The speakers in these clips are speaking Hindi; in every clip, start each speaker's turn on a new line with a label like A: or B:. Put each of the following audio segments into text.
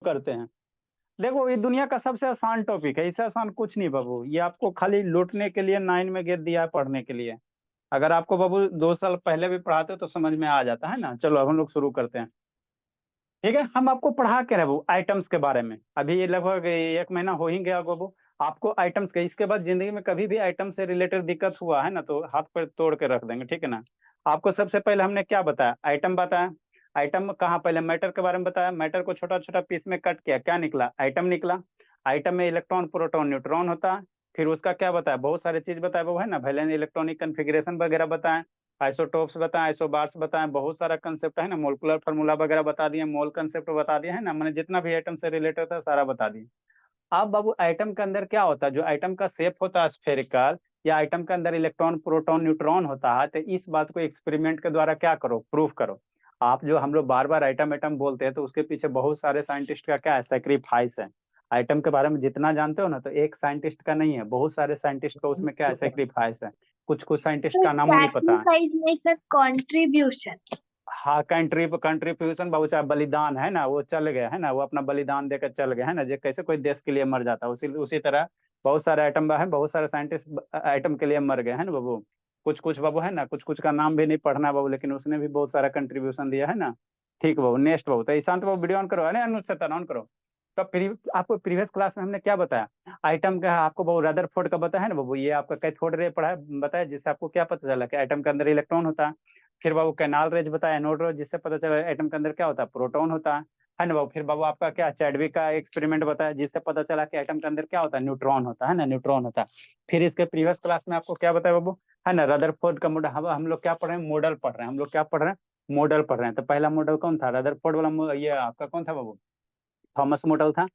A: करते हैं। देखो ये दुनिया का सबसे आसान टॉपिक है, इससे आसान कुछ नहीं बाबू। ये आपको खाली लूटने के लिए नाइन में गिर दिया है पढ़ने के लिए। अगर आपको बाबू 2 साल पहले भी पढ़ाते तो समझ में आ जाता है ना। चलो अब हम लोग शुरू करते हैं। ठीक है, हम आपको पढ़ा के रहे वो आइटम्स के बारे में। अभी ये लगभग 1 महीना हो ही गया बाबू। आपको आइटम्स के, इसके बाद जिंदगी में कभी भी आइटम से रिलेटेड दिक्कत हुआ है ना तो हाथ पर तोड़ के रख देंगे, ठीक है ना। आपको सबसे पहले हमने क्या बताया, आइटम बताया। आइटम कहाँ, पहले मैटर के बारे में बताया। मैटर को छोटा छोटा पीस में कट किया, क्या निकला, आइटम निकला। आइटम में इलेक्ट्रॉन प्रोटॉन न्यूट्रॉन होता है। फिर उसका क्या बताया, बहुत सारे चीज बताया वो है ना, वैलेंस इलेक्ट्रॉनिक कन्फिग्रेशन वगैरह बताएं। आइसोटोप्स बताएं, आइसोबार्स बताएं, बहुत सारा कंसेप्ट है ना, मोलकुलर फार्मूला वगैरह बता दिए, मोल कंसेप्ट बता दिए है ना, मैंने जितना भी आइटम से रिलेटेड था सारा बता दिए। अब बाबू आइटम के अंदर क्या होता है, जो आइटम का शेप होता है स्फेरिकल, या आइटम के अंदर इलेक्ट्रॉन प्रोटॉन न्यूट्रॉन होता है, तो इस बात को एक्सपेरिमेंट के द्वारा क्या करो, प्रूफ करो। आप जो हम लोग बार बार आइटम आइटम बोलते हैं तो उसके पीछे बहुत सारे साइंटिस्ट का क्या है, सेक्रीफाइस है। आइटम के बारे में जितना जानते हो ना, तो एक साइंटिस्ट का नहीं है, बहुत सारे साइंटिस्ट का उसमें क्या है, सेक्रीफाइस है। कुछ कुछ साइंटिस्ट
B: तो
A: का नामों नहीं पता है।
B: सैक्रिफाइस नहीं सर, कॉन्ट्रीब्यूशन।
A: हाँ, कंट्रीब्यूशन बहुत, चाहे बलिदान है ना, वो चल गए है ना, वो अपना बलिदान देकर चल गए है ना, जो कैसे कोई देश के लिए मर जाता है, उसी उसी तरह बहुत सारे आइटम है, बहुत सारे साइंटिस्ट आइटम के लिए मर गए है ना बाबू। कुछ कुछ बाबू है ना, कुछ कुछ का नाम भी नहीं पढ़ना बाबू, लेकिन उसने भी बहुत सारा कंट्रीब्यूशन दिया है ना। ठीक बाबू, नेक्स्ट बाबू, तो ईशांत बाबू वीडियो ऑन करो है ना, अनुच्छेद ऑन करो। तो आपको प्रीवियस क्लास में हमने क्या बताया, आइटम का आपको बाबू रदरफोर्ड का बताया है ना बाबू, ये आपका कैथोड रे पढ़ा बताया, जिससे आपको क्या पता चला कि आइटम के अंदर इलेक्ट्रॉन होता है। फिर बाबू कैनाल रेज बताया, एनोड रेज, जिससे पता चला एटम के अंदर क्या होता है, प्रोटॉन होता है ना बाबू। फिर बाबू आपका क्या, चैडविक का एक्सपेरिमेंट बताया, जिससे पता चला कि एटम के अंदर क्या होता है, न्यूट्रॉन होता है ना, न्यूट्रॉन होता है। फिर इसके प्रीवियस क्लास में आपको क्या बताया बाबू, है ना, रदरफोर्ड का मॉडल। हम लोग क्या पढ़ रहे हैं, मॉडल पढ़ रहे हैं, हम लोग क्या पढ़ रहे हैं, मॉडल पढ़ रहे हैं। तो पहला मॉडल कौन था, रदरफोर्ड वाला ये आपका कौन था बाबू, थॉमस मॉडल था।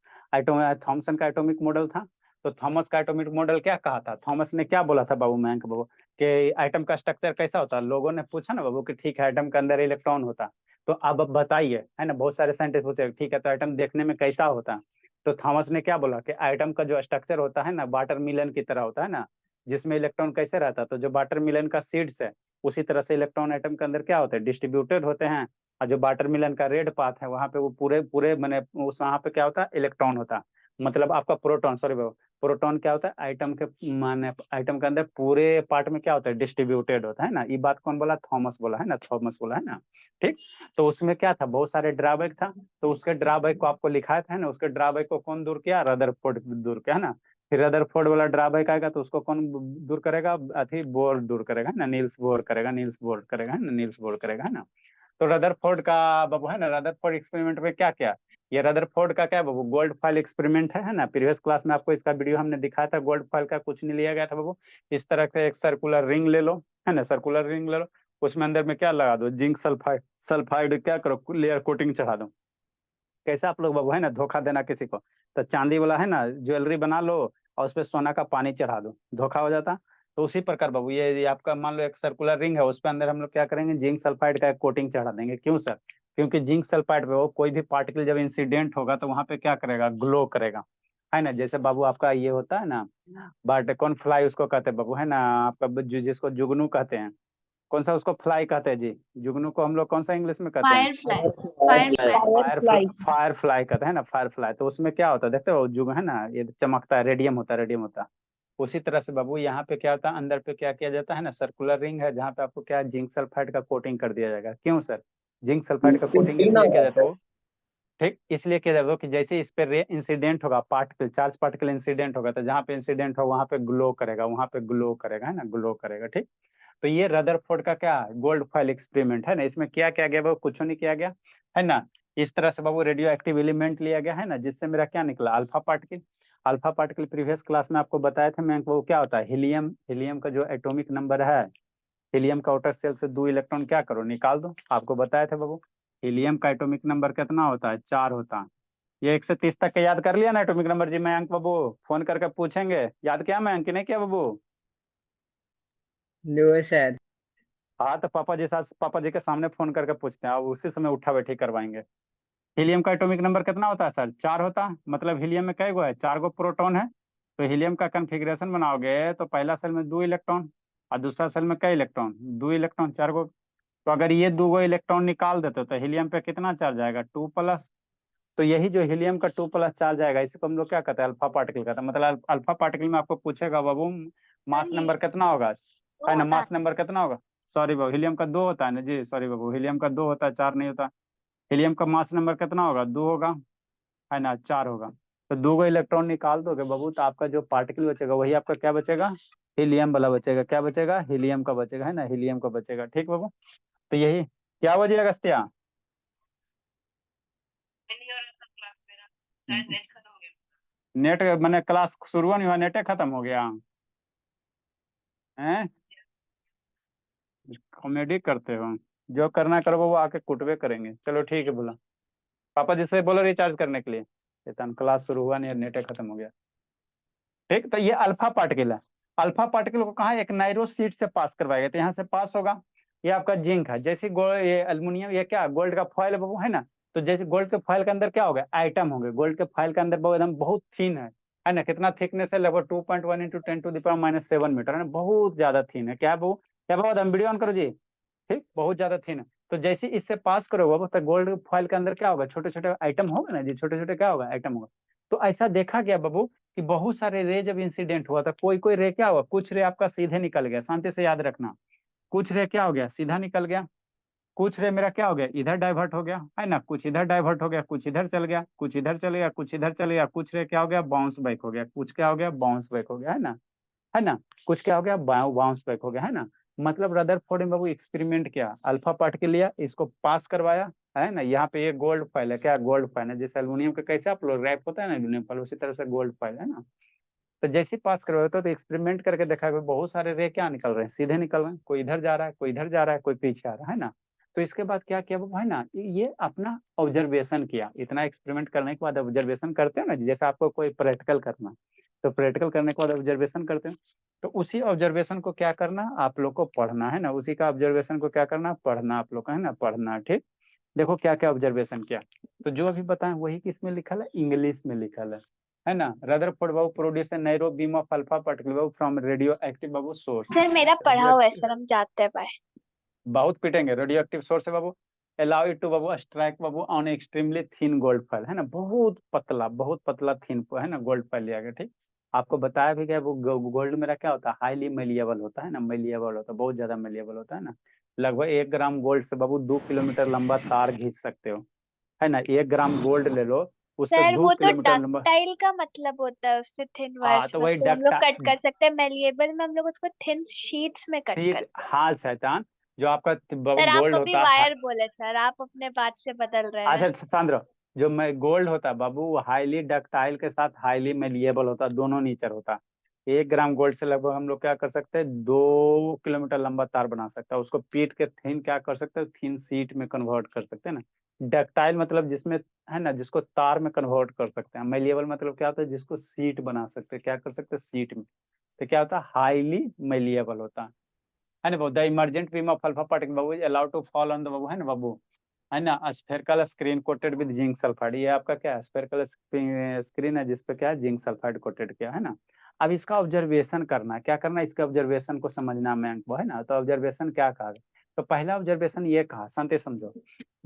A: थॉमसन का एटॉमिक मॉडल था। तो थॉमस का एटॉमिक मॉडल क्या कहा था, थॉमस ने क्या बोला था बाबू, मयंक बाबू, कि एटम का स्ट्रक्चर कैसा होता है। लोगों ने पूछा ना बाबू कि ठीक है एटम के अंदर इलेक्ट्रॉन होता, तो अब बताइए, है ना, बहुत सारे साइंटिस्ट पूछे ठीक है तो एटम देखने में कैसा होता। तो थॉमस ने क्या बोला कि एटम का जो स्ट्रक्चर होता है ना, वाटर मिलन की तरह होता है ना, जिसमें इलेक्ट्रॉन कैसे रहता है, तो जो वाटर मिलन का सीड्स है उसी तरह से इलेक्ट्रॉन एटम के अंदर क्या होते हैं, डिस्ट्रीब्यूटेड होते हैं। और जो वाटरमेलन का रेड पाथ है वहां पे वो पूरे पूरे मैंने उस वहां पे क्या होता है, इलेक्ट्रॉन होता है। मतलब आपका प्रोटॉन, सॉरी बाबू, प्रोटॉन क्या होता है, आइटम के माने आइटम के अंदर पूरे पार्ट में क्या होता है, डिस्ट्रीब्यूटेड होता है ना। ये बात कौन बोला, थॉमस बोला है ना, थॉमस बोला है ना। ठीक। तो उसमें क्या था, बहुत सारे ड्रॉबैक था। तो उसके ड्रॉबैक को आपको लिखा था ना, उसके ड्रॉबैक को कौन दूर किया, रदरफोर्ड दूर किया है ना। फिर रदरफोर्ड वाला ड्रॉबैक आएगा तो उसको कौन दूर करेगा, अथी बोर दूर करेगा है ना, नील्स बोर करेगा, नील्स बोर करेगा है ना, नील्स बोर करेगा है ना। तो रदरफोर्ड का बाबू है ना, रदरफोर्ड एक्सपेरिमेंट में क्या क्या, ये रदरफोर्ड का क्या बाबू, गोल्ड फॉइल एक्सपेरिमेंट है ना। प्रीवियस क्लास में आपको इसका वीडियो हमने दिखाया था, गोल्ड फॉइल का कुछ नहीं लिया गया था बाबू। इस तरह से एक सर्कुलर रिंग ले लो, है ना, सर्कुलर रिंग ले लो। उसमें अंदर में क्या लगा दो, जिंक सल्फाइड, सल्फाइड क्या करो, लेयर कोटिंग चढ़ा दो। कैसे आप लोग बाबू है ना, धोखा देना किसी को, तो चांदी वाला है ना ज्वेलरी बना लो और उस पर सोना का पानी चढ़ा दो, धोखा हो जाता। तो उसी प्रकार बाबू ये आपका मान लो एक सर्कुलर रिंग है, उस पर अंदर हम लोग क्या करेंगे, जिंक सल्फाइड का एक कोटिंग चढ़ा देंगे। क्यों सर, क्योंकि जिंक सल्फाइड पे वो कोई भी पार्टिकल जब इंसिडेंट होगा तो वहां पे क्या करेगा, ग्लो करेगा, है ना। जैसे बाबू आपका ये होता है ना, बट कौन फ्लाई उसको कहते हैं बाबू, है ना, आपका जिसको जुगनू कहते हैं, कौन सा उसको फ्लाई कहते हैं जी, जुगनू को हम लोग कौन सा इंग्लिश में कहते हैं,
B: fire fly. Fire fly.
A: Fire fire fly कहते हैं ना, फायर फ्लाई। तो उसमें क्या होता है देखते हो, जो है ना ये चमकता है, रेडियम होता है, रेडियम होता है। उसी तरह से बाबू यहाँ पे क्या होता है, अंदर पे क्या किया जाता है ना, सर्कुलर रिंग है जहाँ पे आपको क्या जिंक सल्फाइड का कोटिंग कर दिया जाएगा। क्यों सर, जिंक सल्फाइड का कोटिंग इसलिए किया जाता है, ठीक इसलिए किया जाएगा कि जैसे इस पे इंसिडेंट होगा, पार्टिकल चार्ज पार्टिकल इंसिडेंट होगा, तो जहाँ पे इंसिडेंट हो वहाँ पे ग्लो करेगा, वहाँ पे ग्लो करेगा, है ना, ग्लो करेगा। ठीक। तो ये रदरफोर्ड का क्या गोल्ड फॉइल एक्सपेरिमेंट है ना, इसमें क्या क्या गया बाबू, कुछ नहीं किया गया, है ना। इस तरह से बाबू रेडियो एक्टिव एलिमेंट लिया गया है ना, जिससे मेरा क्या निकला, alpha particle. Alpha particle previous class में आपको बताया था मैं, वो क्या होता है, हीलियम। हीलियम का जो एटॉमिक नंबर है, हीलियम का आउटर शेल से 2 इलेक्ट्रॉन क्या करो, निकाल दो, आपको बताया था बाबू। हीलियम का एटॉमिक नंबर कितना होता है, 4 होता है। ये 1 से 30 तक के याद कर लिया ना एटॉमिक नंबर जी, मयंक बाबू फोन करके पूछेंगे, याद किया मयंक कि नहीं किया बाबू।
C: No sir.
A: हाँ तो पापा जी साथ, पापा जी के सामने फोन करके पूछते हैं, आप उसी समय उठा बैठी करवाएंगे। हीलियम का एटॉमिक नंबर कितना होता है सर, 4 होता है। मतलब हीलियम में कई गो है, 4 गो प्रोटॉन है। तो हीलियम का कन्फिग्रेशन बनाओगे तो पहला सेल में 2 इलेक्ट्रॉन, और दूसरा सेल में कई इलेक्ट्रॉन, 2 इलेक्ट्रॉन, 4 गो। तो अगर ये 2 गो इलेक्ट्रॉन निकाल देते तो हीलियम पे कितना चार्ज आएगा, 2+। तो यही जो हीलियम का 2+ चार्ज आएगा इसी को हम लोग क्या कहते हैं, अल्फा पार्टिकल कहते हैं। मतलब अल्फा पार्टिकल में आपको पूछेगा बाबू मास नंबर कितना होगा, है ना, मास नंबर कितना होगा। सॉरी बाबू, हीलियम का 2 होता है ना जी, सॉरी बाबू, हीलियम का 2 होता है, 4 नहीं होता। हीलियम का मास नंबर कितना होगा, 2 होगा, है ना, 4 होगा। तो 2 को इलेक्ट्रॉन निकाल दोगे बाबू तो आपका जो पार्टिकल बचेगा वही आपका क्या बचेगा, हीलियम वाला बचेगा। क्या बचेगा, हीलियम का बचेगा, है ना, हीलियम का बचेगा। ठीक बाबू, तो यही क्या बजेगा अगस्त्या। नेट मैंने क्लास शुरू नहीं हुआ, नेट खत्म हो गया है। कॉमेडी करते हो, जो करना करो वो आके कुटबे करेंगे। चलो ठीक है, बोला पापा जिससे बोलो रिचार्ज करने के लिए। चेतन क्लास शुरू हुआ नहीं, नेट खत्म हो गया। ठीक, तो ये अल्फा पार्टिकल है। अल्फा पार्टिकल को कहाँ एक नाइरो सीट से पास करवाएगा, तो यहाँ से पास होगा। ये आपका जिंक है, जैसे गोल्ड, ये अल्युमिनियम, ये क्या गोल्ड का फॉइल है बाबू, है ना। तो जैसे गोल्ड के फॉइल के अंदर क्या होगा, आइटम होंगे। गोल्ड के फॉइल के अंदर बाबू एकदम बहुत थीन है ना। कितना थिकनेस है, लगभग 2.1 × 10⁻⁻⁷ मीटर है ना, बहुत ज्यादा थीन है। क्या है बाबू, क्या बाबू, हम वीडियो ऑन करो जी। ठीक, बहुत ज्यादा थीन है। तो जैसे इससे पास करोगे बाबू तो गोल्ड फॉइल के अंदर क्या होगा, छोटे छोटे आइटम होगा ना जी, छोटे छोटे क्या होगा, आइटम होगा। तो ऐसा देखा गया बाबू कि बहुत सारे रे जब इंसिडेंट हुआ था, कोई कोई रे क्या हुआ, कुछ रे आपका सीधे निकल गया, शांति से याद रखना। कुछ रे क्या हो गया, सीधा निकल गया। कुछ रे मेरा क्या हो गया, इधर डाइवर्ट हो गया, है ना, कुछ इधर डाइवर्ट हो गया, कुछ इधर चल गया, कुछ इधर चल गया, कुछ इधर चल गया। कुछ रे क्या हो गया, बाउंस बैक हो गया। कुछ क्या हो गया, बाउंस बैक हो गया, है ना, है ना। कुछ क्या हो गया, बाउंस बैक हो गया, है ना। मतलब रदरफोर्ड ने बाबू एक्सपेरिमेंट किया, अल्फा पार्टिकल लिया, इसको पास करवाया, है ना। यहाँ पे ये गोल्ड फाइल है, क्या गोल्ड फाइल है, जैसे एल्यूमिनियम का कैसे आप लोग रैप होता है ना एल्यूमिनियम फाइल, उसी तरह से गोल्ड फाइल, है ना। तो जैसे ही पास करवाया तो एक्सपेरिमेंट करके देखा कि बहुत सारे रे क्या निकल रहे हैं, सीधे निकल रहे हैं। कोई इधर जा रहा है, कोई इधर जा रहा है, कोई पीछे आ रहा है ना। तो इसके बाद क्या किया वो, है ना, ये अपना ऑब्जर्वेशन किया। इतना एक्सपेरिमेंट करने के बाद ऑब्जर्वेशन करते हैं ना, जैसे आपको कोई प्रैक्टिकल करना, तो प्रैक्टिकल करने के बाद ऑब्जर्वेशन करते हैं। तो उसी ऑब्जर्वेशन को क्या करना, आप लोग को पढ़ना, है ना। उसी का ऑब्जर्वेशन को क्या करना, पढ़ना आप लोग का, है ना, पढ़ना। ठीक, देखो क्या क्या ऑब्जर्वेशन किया। तो जो अभी बताएं वही किसमें लिखल है, इंग्लिश में लिखल है ना। Rutherford Babu produce a narrow beam of alpha particle Babu from radio active Babu source.
B: Sir मेरा पढ़ा हुआ है सर, हम जाते हैं, बाय।
A: बहुत पिटेंगे, रेडियो एक्टिव सोर्स है बाबू। अलाउ इट टू बाबू स्ट्राइक बाबू on extremely thin gold foil, है ना, बहुत पतला थीन, है ना, गोल्ड फाइल लिया गया। ठीक, आपको बताया भी गया वो गोल्ड मेरा क्या होता है, हाईली मेलिएबल होता है ना, मेलिएबल होता है, बहुत ज्यादा मेलिएबल होता है ना। लगभग 1 ग्राम गोल्ड से बाबू 2 किलोमीटर लंबा तार खींच सकते हो, है ना। 1 ग्राम गोल्ड ले लो, उससे
B: सर
A: दो
B: वो तो
A: किलोमीटर लंबा।
B: डक्टाइल का मतलब होता है, उससे थिन
A: हाँ
B: वायर्स
A: तो
B: में
A: वही
B: उसको हम लोग
A: डक्टा
B: कट कर सकते हैं, मेलिएबल में हम लोग उसको थिन शीट्स में कट
A: सीट,
B: करते हैं।
A: हाँ शैतान, जो आपका
B: सर आप
A: गोल्ड
B: अभी
A: होता है।
B: वायर बोले सर, आप अपने बात से बदल रहे हैं।
A: अच्छा सांद्र, जो मैं गोल्ड होता है बाबू वो हाईली डक्टाइल के साथ हाईली मेलिएबल होता है, दोनों नेचर होता है। 1 ग्राम गोल्ड से लगभग हम लोग क्या कर सकते हैं, 2 किलोमीटर लंबा तार बना सकता है। उसको पीट के थिन क्या कर सकते हैं, थिन सीट में कन्वर्ट कर सकते हैं ना। डक्टाइल मतलब जिसमें, है ना, जिसको तार में कन्वर्ट कर सकते हैं। मेलिएबल मतलब क्या होता है, जिसको सीट बना सकते हैं, क्या कर सकते हैं, सीट में। तो क्या होता है, हाईली मेलिएबल होता है ना बाबू। The emergent beam of alpha particle बाबू is allowed to fall on the बाबू, है ना बाबू, है ना, spherical screen coated with zinc sulphide. ये आपका क्या है, स्फेरिकल स्क्रीन है जिसपे क्या है, जिंक सल्फाइड कोटेड किया, है ना। अब इसका ऑब्जर्वेशन करना है, क्या करना है, इसका ऑब्जर्वेशन को समझना मैं वो, है ना। तो ऑब्जर्वेशन क्या कहा, तो पहला ऑब्जर्वेशन ये कहा, शांति समझो।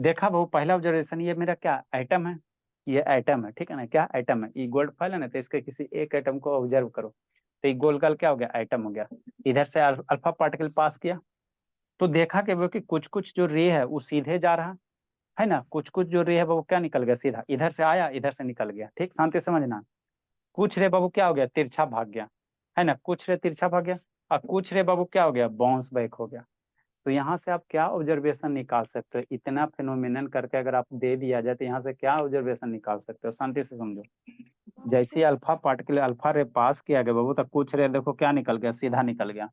A: देखा बहु, पहला ऑब्जर्वेशन ये मेरा क्या एटम है, ये एटम है, ठीक है ना, क्या एटम है, ये गोल्ड फाइल है ना, तो इसके किसी एक एटम को ऑब्जर्व करो। तो ये गोल गल क्या हो गया, एटम हो गया। इधर से अल्फा पार्टिकल पास किया, तो देखा कि वो कि कुछ कुछ जो रे है वो सीधे जा रहा है ना, कुछ कुछ जो रे है वो क्या निकल गया, सीधा इधर से आया इधर से निकल गया। ठीक, शांति से समझना। कुछ रे बाबू क्या हो गया, तिरछा भाग गया, है ना, कुछ रे तिरछा भाग गया। और कुछ रे बाबू क्या हो गया, बाउंस बैक हो गया। तो यहाँ से आप क्या ऑब्जर्वेशन निकाल सकते हो, इतना फिनोमिनन करके अगर आप दे दिया जाए तो यहाँ से क्या ऑब्जर्वेशन निकाल सकते हो, शांति से समझो। जैसे ही अल्फा पार्टिकल अल्फा रे पास किया गया बाबू, तो कुछ रे देखो क्या निकल गया, सीधा निकल गया।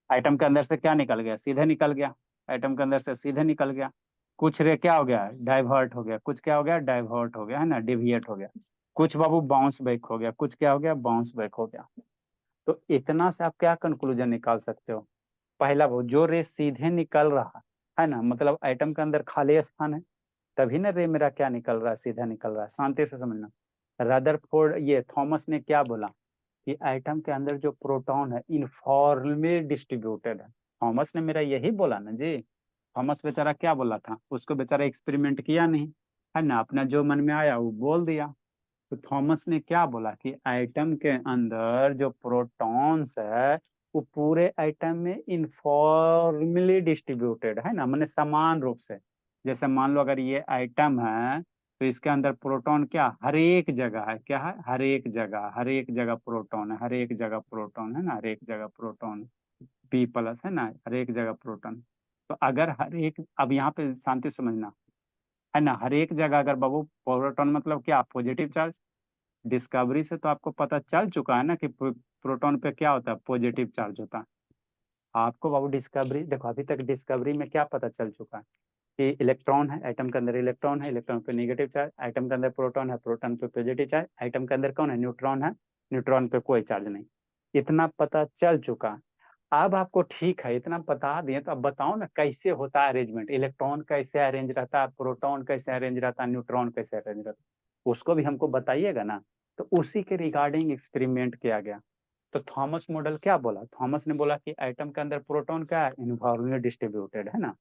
A: आइटम के अंदर से क्या निकल गया, सीधे निकल गया। आइटम के अंदर से सीधे निकल गया। कुछ रे क्या हो गया, डाइवर्ट हो गया। कुछ क्या हो गया, डाइवर्ट हो गया, है ना, डिविएट हो गया। कुछ बाबू बाउंस बैक हो गया। कुछ क्या हो गया, बाउंस बैक हो गया। तो इतना से आप क्या कंक्लूजन निकाल सकते हो, पहला वो जो रे सीधे निकल रहा है ना, मतलब आइटम के अंदर खाली स्थान है, तभी ना रे मेरा क्या निकल रहा है, सीधा निकल रहा है। शांति से समझना। रदरफोर्ड ये थॉमस ने क्या बोला कि एटम के अंदर जो प्रोटॉन है इनफॉर्मली डिस्ट्रीब्यूटेड है। थॉमस ने मेरा यही बोला ना जी। थॉमस बेचारा क्या बोला था, उसको बेचारा एक्सपेरिमेंट किया नहीं, है ना, अपना जो मन में आया वो बोल दिया। तो थॉमस ने क्या बोला कि एटम के अंदर जो प्रोटॉन्स है वो पूरे एटम में इनफॉर्मली डिस्ट्रीब्यूटेड है ना, माने समान रूप से। जैसे मान लो अगर ये एटम है तो इसके अंदर प्रोटॉन क्या हर एक जगह है, क्या है, हर एक जगह प्रोटॉन है, हर एक जगह प्रोटॉन है ना, हर एक जगह प्रोटॉन P+ है ना, हर एक जगह प्रोटॉन। तो अगर हर एक, अब यहाँ पे शांति समझना, है ना, हर एक जगह अगर बाबू प्रोटॉन मतलब क्या, पॉजिटिव चार्ज। डिस्कवरी से तो आपको पता चल चुका है ना कि प्रोटॉन पे क्या होता है, पॉजिटिव चार्ज होता है। आपको बाबू डिस्कवरी देखो, अभी तक डिस्कवरी में क्या पता चल चुका है कि इलेक्ट्रॉन है, एटम के अंदर इलेक्ट्रॉन है, इलेक्ट्रॉन पे नेगेटिव चार्ज, एटम के अंदर प्रोटॉन है, प्रोटॉन पे पॉजिटिव चार्ज, एटम के अंदर कौन है, न्यूट्रॉन है, न्यूट्रॉन पे कोई चार्ज नहीं। इतना पता चल चुका। अब आपको ठीक है इतना बता दिए, तो अब बताओ ना कैसे होता है अरेंजमेंट, इलेक्ट्रॉन कैसे अरेंज रहता है, प्रोटॉन कैसे अरेंज रहता है, न्यूट्रॉन कैसे अरेंज रहता है, उसको भी हमको बताइएगा ना। तो उसी के रिगार्डिंग एक्सपेरिमेंट किया गया। तो थॉमस मॉडल क्या बोला, थॉमस ने बोला कि एटम के अंदर प्रोटॉन क्या है, यूनिफॉर्मली डिस्ट्रीब्यूटेड है ना।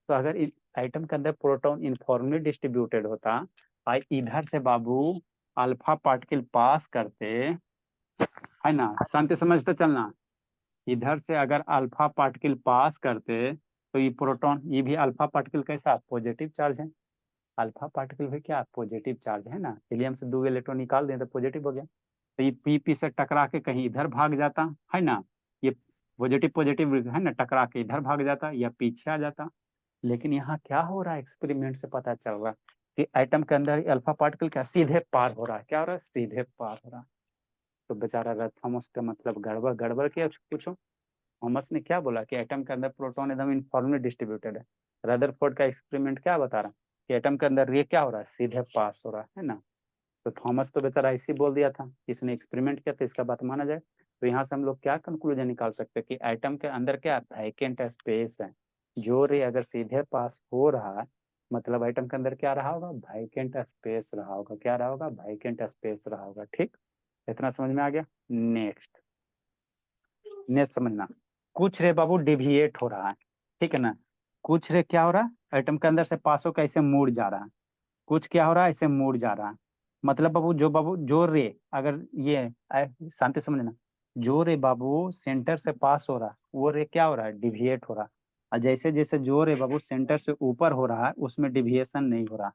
A: तो अगर एटम के अंदर प्रोटॉन यूनिफॉर्मली डिस्ट्रीब्यूटेड होता, और इधर से बाबू अल्फा पार्टिकल पास करते, है ना, शांति समझते चलना, इधर से अगर अल्फा पार्टिकल पास करते तो ये प्रोटॉन, ये भी अल्फा पार्टिकल कैसा, पॉजिटिव चार्ज है। अल्फा पार्टिकल भी क्या, पॉजिटिव चार्ज है ना, हीलियम से 2 इलेक्ट्रॉन निकाल दें तो पॉजिटिव हो गया। तो ये पी से टकरा के कहीं इधर भाग जाता, है ना, ये पॉजिटिव पॉजिटिव है ना, टकरा के इधर भाग जाता या पीछे आ जाता। लेकिन यहाँ क्या हो रहा है, एक्सपेरिमेंट से पता चल रहा है कि एटम के अंदर अल्फा पार्टिकल क्या सीधे पार हो रहा है, क्या हो रहा है, सीधे पार हो रहा है। तो बेचारा थॉमस का मतलब गड़बड़ गड़बड़ किया पूछो। थॉमस ने क्या बोला कि एटम के अंदर प्रोटॉन एकदम यूनिफॉर्मली डिस्ट्रीब्यूटेड है। रदरफोर्ड का एक्सपेरिमेंट क्या बता रहा है कि एटम के अंदर ये क्या हो रहा है, सीधे पास हो रहा है ना। तो थॉमस तो बेचारा इसी बोल दिया था, इसने एक्सपेरिमेंट किया तो इसका बात माना जाए। तो यहाँ से हम लोग क्या कंक्लूजन निकाल सकते हैं कि एटम के अंदर क्या वैकेंट स्पेस है। जो रे अगर सीधे पास हो रहा है, मतलब एटम के अंदर क्या रहा होगा, वैकेंट स्पेस रहा होगा, क्या रहा होगा, वैकेंट स्पेस रहा होगा। ठीक, इतना समझ में आ गया। नेक्स्ट, नेक्स्ट समझना, कुछ रे बाबू डिविएट हो रहा है, ठीक है ना। कुछ रे क्या हो रहा है, एटम के अंदर से पास होकर ऐसे मुड़ जा रहा है, कुछ क्या हो रहा है, ऐसे मुड़ जा रहा है। मतलब बाबू जो रे, अगर ये शांति समझना, जो रे बाबू सेंटर से पास हो रहा है वो रे क्या हो रहा है, डिविएट हो रहा है। और जैसे जैसे जो रे बाबू सेंटर से ऊपर हो रहा है उसमें डिविएशन नहीं हो रहा।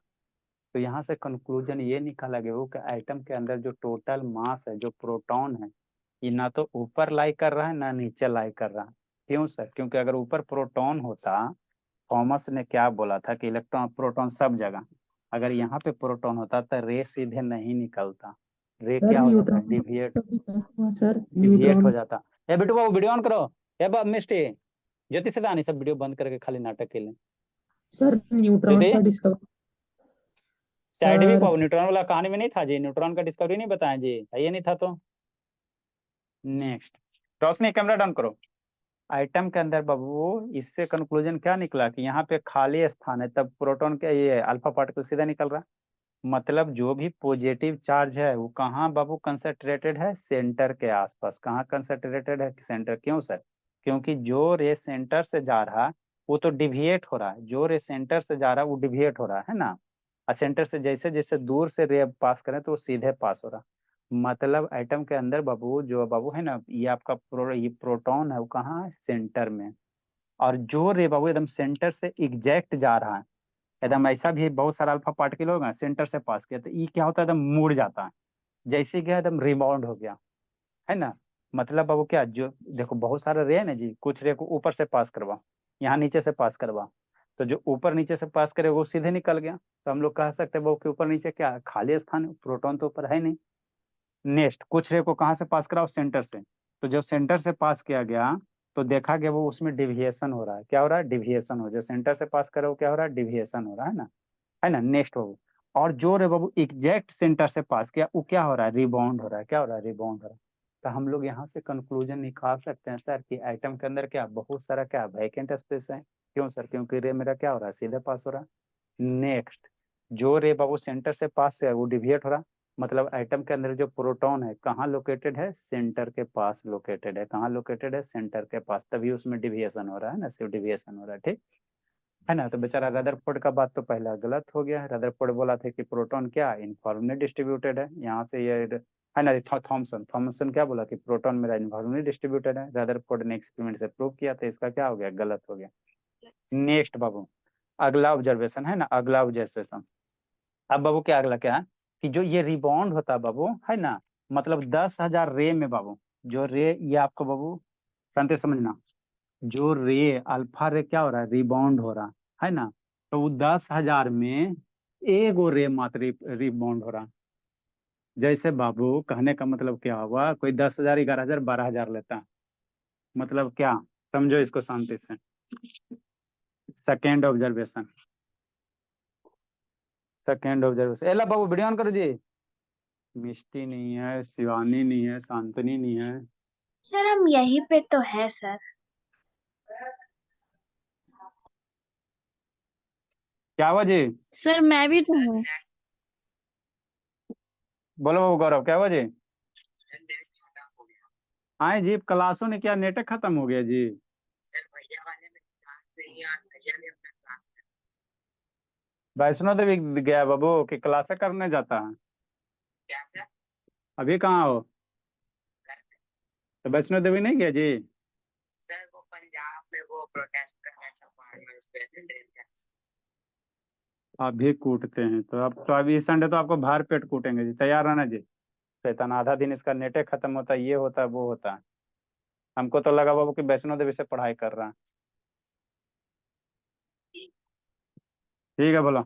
A: तो यहाँ से कंक्लूजन ये निकाला गया हो कि एटम के अंदर जो टोटल मास है, जो प्रोटॉन है, ये ना तो ऊपर लाई कर रहा है ना नीचे लाई कर रहा है। क्यों सर, क्योंकि अगर ऊपर प्रोटॉन होता, थॉमस ने क्या बोला था कि इलेक्ट्रॉन प्रोटॉन सब जगह, अगर यहाँ पे प्रोटॉन होता तो रे सीधे नहीं निकलता, रे
C: सर
A: क्या हो जाता,
C: न्यूट्रॉन
A: डिविएट,
C: का भी क्या हुआ सर,
A: डिविएट हो
C: न्यूट्रॉन।
A: जाता। ए बेटू बाबू वीडियो ऑन करो, ए बा मिस्टी, ज्योति से दानी सब वीडियो बंद करके खाली नाटक के लिए।
C: सर न्यूट्रॉन
A: ज्योति
C: का डिस्कवर।
A: साइड भी
C: सर
A: बाबू, न्यूट्रॉन वाला कहानी में नहीं था जी, न्यूट्रॉन का डिस्कवरी नहीं बताया जी, ये नहीं था तो। नेक्स्ट, रोशनी कैमरा डाउन करो। आइटम के अंदर बाबू इससे कंक्लूजन क्या निकला कि यहाँ पे खाली स्थान है, तब प्रोटॉन के ये अल्फा पार्टिकल सीधा निकल रहा। मतलब जो भी पॉजिटिव चार्ज है वो कहाँ बाबू कंसंट्रेटेड है, सेंटर के आसपास। कहाँ कंसंट्रेटेड है, सेंटर। क्यों सर, क्योंकि जो रे सेंटर से जा रहा है वो तो डिविएट हो रहा है, जो रे सेंटर से जा रहा है वो डिविएट हो रहा है ना। और सेंटर से जैसे जैसे दूर से रे पास करें तो वो सीधे पास हो रहा। मतलब एटम के अंदर बाबू जो बाबू है ना, ये आपका ये प्रोटॉन है वो कहाँ है, सेंटर में। और जो रे बाबू एकदम सेंटर से एग्जैक्ट जा रहा है, एकदम ऐसा भी बहुत सारा अल्फा पार्टिकल होगा सेंटर से पास किया तो ये क्या होता है, एकदम मुड़ जाता है, जैसे क्या एकदम रिबाउंड हो गया, है ना। मतलब बाबू क्या, जो देखो बहुत सारे रे है ना जी, कुछ रे को ऊपर से पास करवा, यहाँ नीचे से पास करवा, तो जो ऊपर नीचे से पास करे वो सीधे निकल गया। तो हम लोग कह सकते हैं बाबू कि ऊपर नीचे क्या खाली स्थान है, प्रोटॉन तो ऊपर है नहीं। नेक्स्ट, कुछ रे को कहाँ से पास कराओ, सेंटर से। तो जब सेंटर से पास किया गया तो देखा गया वो उसमें डिविएशन हो रहा है, क्या हो रहा है, डिविएशन हो, जो सेंटर से पास करे वो क्या हो रहा है, डिविएशन हो रहा है ना, है ना। नेक्स्ट बाबू, और जो रे बाबू एग्जैक्ट सेंटर से पास किया वो क्या हो रहा है, रिबाउंड हो रहा है, क्या हो रहा है, रिबाउंड हो रहा है। तो हम लोग यहाँ से कंक्लूजन निकाल सकते हैं सर कि आइटम के अंदर क्या बहुत सारा क्या वैकेंट स्पेस है। क्यों सर, क्योंकि रे मेरा क्या हो रहा है, सीधे पास हो रहा है। नेक्स्ट, जो रे बाबू सेंटर से पास है वो डिविएट हो रहा, मतलब एटम के अंदर जो प्रोटॉन है कहाँ लोकेटेड है, सेंटर के पास लोकेटेड है, कहाँ लोकेटेड है, सेंटर के पास, तभी उसमें डिविएशन हो रहा है ना, सिर्फ डिविएशन हो रहा है। ठीक, है ना। तो बेचारा रदरफोर्ड का बात तो पहला गलत हो गया। रदरफोर्ड बोला था कि प्रोटॉन क्या इनफॉर्मली डिस्ट्रीब्यूटेड है, यहाँ से ये है ना। थॉमसन थॉमसन क्या बोला कि प्रोटॉन मेरा इनफॉर्मली डिस्ट्रीब्यूटेड है। रदरफोर्ड ने एक्सपेरिमेंट से प्रूव किया, तो इसका क्या हो गया, गलत हो गया। नेक्स्ट बाबू, अगला ऑब्जर्वेशन है ना, अगला ऑब्जर्वेशन। अब बाबू क्या अगला क्या है कि जो ये रिबाउंड होता है बाबू, है ना, मतलब 10,000 रे में बाबू, जो रे ये आपको बाबू शांति समझना, जो रे अल्फा रे क्या हो रहा है, रिबाउंड हो रहा है ना। तो वो 10,000 में एगो रे मात्र रिबाउंड हो रहा। जैसे बाबू कहने का मतलब क्या हुआ, कोई 10,000 11,000 12,000 लेता है, मतलब क्या, समझो इसको शांति से। Second observation, second observation. एला बाबू वीडियो ऑन करो जी। मिष्टी नहीं है, शिवानी नहीं है, शांतनी नहीं है।
B: सर हम यहीं पे तो है सर।
A: क्या हुआ जी?
D: सर मैं भी तो हूँ।
A: बोलो बाबू गौरव, क्या हुआ जी? हाँ जी, क्लासों ने क्या नेट खत्म हो गया जी? वैष्णो देवी गया बाबू कि क्लासे करने जाता है? अभी कहाँ हो? तो वैष्णो देवी नहीं गया जी?
E: सर वो पंजाब में वो प्रोटेस्ट कर रहे थे।
A: अभी कूटते हैं तो अभी इस संडे तो आपको बाहर पेट कूटेंगे जी, तैयार रहना जी। शैतान आधा दिन इसका नेटे खत्म होता है, ये होता है वो होता है। हमको तो लगा बाबू कि वैष्णो देवी से पढ़ाई कर रहा है। ठीक है बोलो,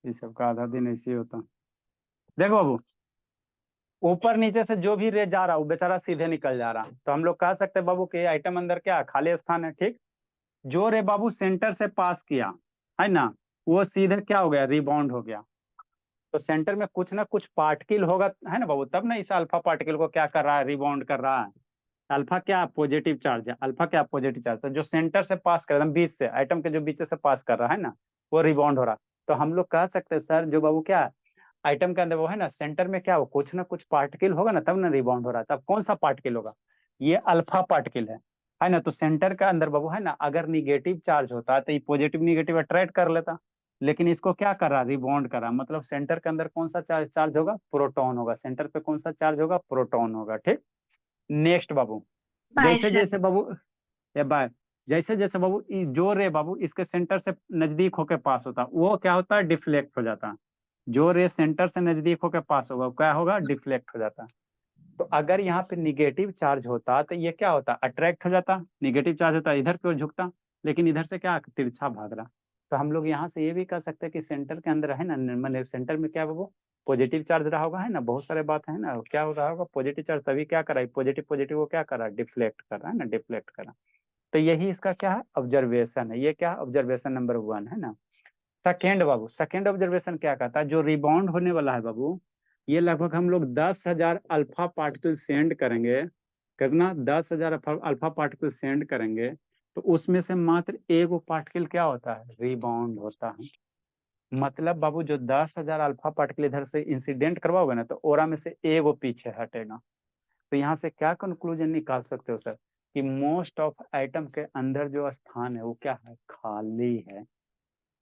A: इस सबका आधा दिन ऐसे ही होता है। देखो बाबू, ऊपर नीचे से जो भी रे जा रहा है वो बेचारा सीधे निकल जा रहा है, तो हम लोग कह सकते हैं बाबू कि आइटम अंदर क्या है, खाली स्थान है। ठीक, जो रे बाबू सेंटर से पास किया है ना, वो सीधे क्या हो गया, रिबाउंड हो गया। तो सेंटर में कुछ ना कुछ पार्टिकल होगा, है ना बाबू, तब ना इस अल्फा पार्टिकल को क्या कर रहा है, रिबाउंड कर रहा है। अल्फा क्या पॉजिटिव चार्ज है, अल्फा क्या पॉजिटिव चार्ज है, जो सेंटर से पास कर रहा है, बीच से आइटम के जो बीच से पास कर रहा है ना, वो रिबाउंड हो रहा। तो हम लोग कह सकते हैं सर, जो बाबू क्या आइटम के अंदर वो है ना, सेंटर में क्या हो, कुछ ना कुछ पार्टिकल होगा ना, तब ना रिबाउंड हो रहा है। तब कौन सा पार्टिकल होगा, ये अल्फा पार्टिकल है ना। तो सेंटर के अंदर बाबू है ना, अगर निगेटिव चार्ज होता तो ये पॉजिटिव निगेटिव अट्रैक्ट कर लेता, लेकिन इसको क्या कर रहा, रिबाउंड कर रहा। मतलब सेंटर के अंदर कौन सा चार्ज होगा, प्रोटॉन होगा। सेंटर पे कौन सा चार्ज होगा, प्रोटॉन होगा। ठीक, नेक्स्ट बाबू,
B: बाय
A: जैसे
B: सर।
A: जैसे बाबू ये बाय, जैसे जैसे बाबू जो रे बाबू इसके सेंटर से नजदीक होके पास होता, वो क्या होता है, डिफ्लेक्ट हो जाता। जो रे सेंटर से नजदीक होके पास होगा वो क्या होगा, डिफ्लेक्ट हो जाता। तो अगर यहाँ पे निगेटिव चार्ज होता तो ये क्या होता, अट्रैक्ट हो जाता। निगेटिव चार्ज होता इधर की ओर झुकता, लेकिन इधर से क्या तिरछा भाग रहा। तो हम लोग यहाँ से ये भी कह सकते हैं कि सेंटर के अंदर है ना, मतलब सेंटर में क्या वो पॉजिटिव चार्ज रहा होगा, है ना। बहुत सारे बात है ना, क्या हो रहा होगा, पॉजिटिव चार्ज, तभी क्या करा, पॉजिटिव पॉजिटिव वो क्या करा, डिफ्लेक्ट कर रहा है ना, डिफ्लेक्ट करा। तो यही इसका क्या है, ऑब्जर्वेशन है। ये क्या ऑब्जर्वेशन नंबर 1 है ना। सेकेंड बाबू, सेकेंड ऑब्जर्वेशन क्या कहता है, जो रिबाउंड होने वाला है बाबू, ये लगभग हम लोग 10,000 अल्फा पार्टिकल सेंड करेंगे। कितना, 10,000 अल्फा पार्टिकल सेंड करेंगे, तो उसमें से मात्र एगो पार्टिकल क्या होता है, रिबाउंड होता है। मतलब बाबू जो 10,000 अल्फा पार्टिकल इधर से इंसिडेंट करवाओगे ना, तो ओरा में से एगो पीछे हटेगा। तो यहाँ से क्या कंक्लूजन निकाल सकते हो सर, कि मोस्ट ऑफ आइटम के अंदर जो स्थान है वो क्या है, खाली है।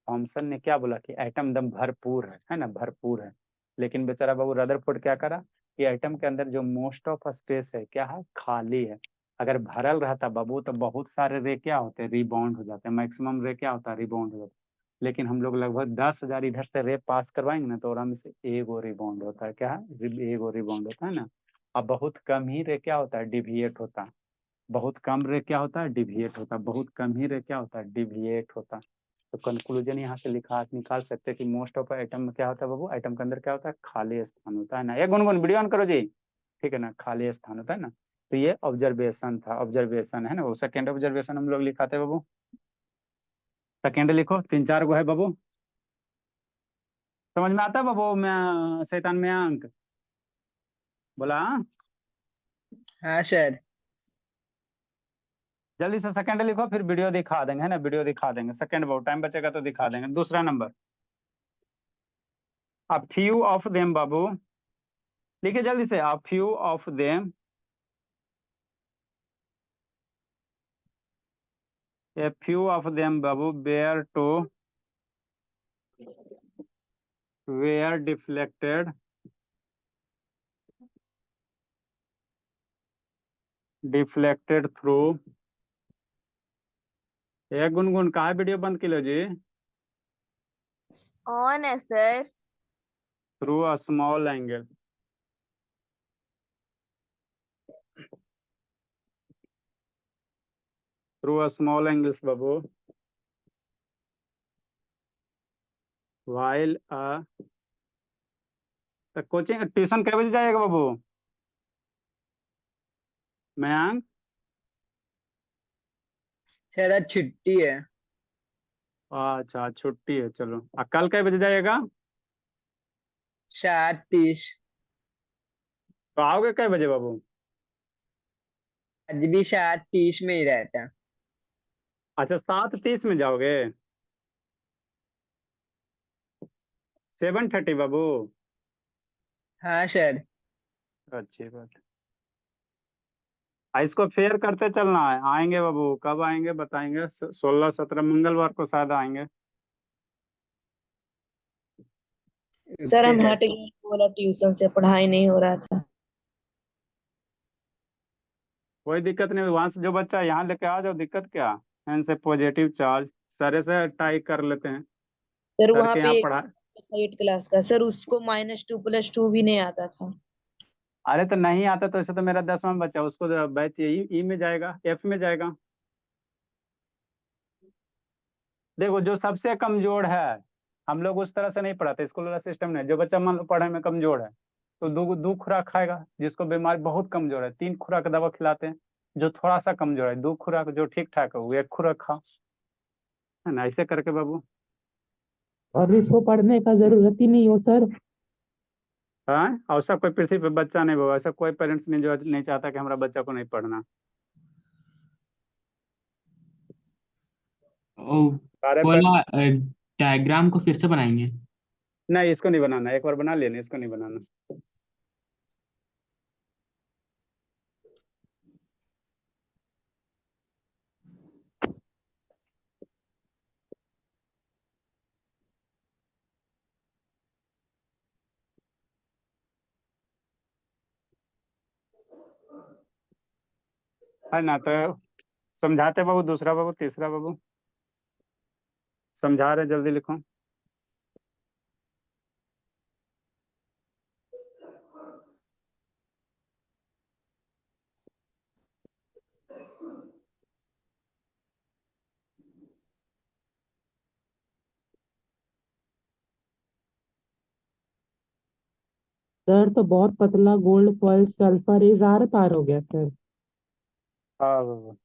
A: थॉमसन ने क्या बोला कि एटम एकदम भरपूर है ना, भरपूर है। लेकिन बेचारा बाबू रदरफोर्ड क्या करा कि एटम के अंदर जो मोस्ट ऑफ स्पेस है क्या है, खाली है। अगर भरल रहता बाबू तो बहुत सारे रे क्या होते, रिबाउंड हो जाते, मैक्सिमम रे क्या होता है, रिबाउंड हो जाता। लेकिन हम लोग लगभग 10,000 इधर से रे पास करवाएंगे ना, तो आराम से एगो रिबाउंड होता है, क्या है, एगो रिबाउंड होता है ना। अब बहुत कम ही रे क्या होता है, डिविएट होता है। बहुत कम रे क्या होता है, डिविएट होता है। बहुत कम ही रे क्या होता है, डिविएट होता है। तो कंक्लूजन यहाँ से लिखा निकाल सकते हैं कि मोस्ट ऑफ आइटम में क्या होता है बाबू, आइटम के अंदर क्या होता है, खाली स्थान होता है ना। ये गुनगुन वीडियो ऑन करो जी, ठीक है ना, खाली स्थान होता है ना। तो ये ऑब्जर्वेशन था, ऑब्जर्वेशन है ना। वो सेकेंड ऑब्जर्वेशन हम लोग लिखाते हैं बाबू। सेकेंड लिखो, 3-4 गो है बाबू। समझ में आता है बाबू, मैं शैतान में अंक बोला हाँ?
E: हाँ सर।
A: जल्दी से सेकंड लिखो, फिर वीडियो दिखा देंगे, है ना, वीडियो दिखा देंगे। सेकंड बहुत टाइम बचेगा तो दिखा देंगे। दूसरा number, a few of them बाबू, लिखिए जल्दी से, a few of them a few of them बाबू वेयर डिफ्लेक्टेड थ्रू। ए गुनगुन कहाँ वीडियो बंद किलो जी?
D: ऑन है sir.
A: Through a small angle. Through a small angles बाबू वाइल कोचिंग ट्यूशन कै बजे जाएगा बाबू मयांक?
E: सर आज छुट्टी है।
A: अच्छा छुट्टी है, चलो। कल कै बजे जाएगा?
E: 7:30।
A: तो आओगे कै बजे बाबू?
E: आज भी 7:30 में ही रहता।
A: अच्छा 7:30 में जाओगे? 7:30 बाबू?
E: हाँ सर।
A: अच्छी बात। इसको फेयर करते चलना है। आएंगे बाबू, कब आएंगे बताएंगे। 16-17 मंगलवार को शायद आएंगे।
C: सर हम
E: ओके
C: हट गए, बोला ट्यूशन से पढ़ाई नहीं हो रहा था।
A: कोई दिक्कत नहीं, वहां से जो बच्चा है यहाँ लेके आ जाओ, दिक्कत क्या। एन से पॉजिटिव चार्ज सारे से टाई कर लेते हैं।
C: सर
A: सर
C: वहाँ
A: के यहाँ
C: पे
A: पढ़ा।
C: 8 क्लास का सर, उसको -2+2 भी नहीं आता था।
A: अरे तो नहीं आता तो ऐसे तो मेरा 10वां बच्चा, उसको बैच ई में जाएगा, एफ में जाएगा। देखो जो सबसे कमजोर है, हम लोग उस तरह से नहीं पढ़ाते, स्कूल वाला सिस्टम नहीं। जो बच्चा मान लो पढ़ाई में कमजोर है तो दो दो खुराक खाएगा। जिसको बीमारी बहुत कमजोर है 3 खुराक दवा खिलाते हैं। जो थोड़ा सा कमजोर है 2 खुराक, जो ठीक ठाक है वो 1 खुराक खा। है ना, ऐसे करके बाबू।
C: और इसको पढ़ने का जरूरत ही नहीं हो सर।
A: हाँ, ऐसा कोई पृथ्वी पे बच्चा नहीं बाबा, ऐसा कोई पेरेंट्स नहीं जो नहीं चाहता कि हमारा बच्चा को नहीं पढ़ना।
F: ओ,
A: सारे
F: बोला डायग्राम को फिर से बनाएंगे।
A: नहीं, इसको नहीं बनाना, एक बार बना लेने, इसको नहीं बनाना। है ना, तो समझाते बाबू, दूसरा बाबू, तीसरा बाबू समझा रहे, जल्दी लिखो।
C: सर तो बहुत पतला गोल्ड फॉइल सल्फर इज़ार पार हो गया सर।
A: हाँ बाबू,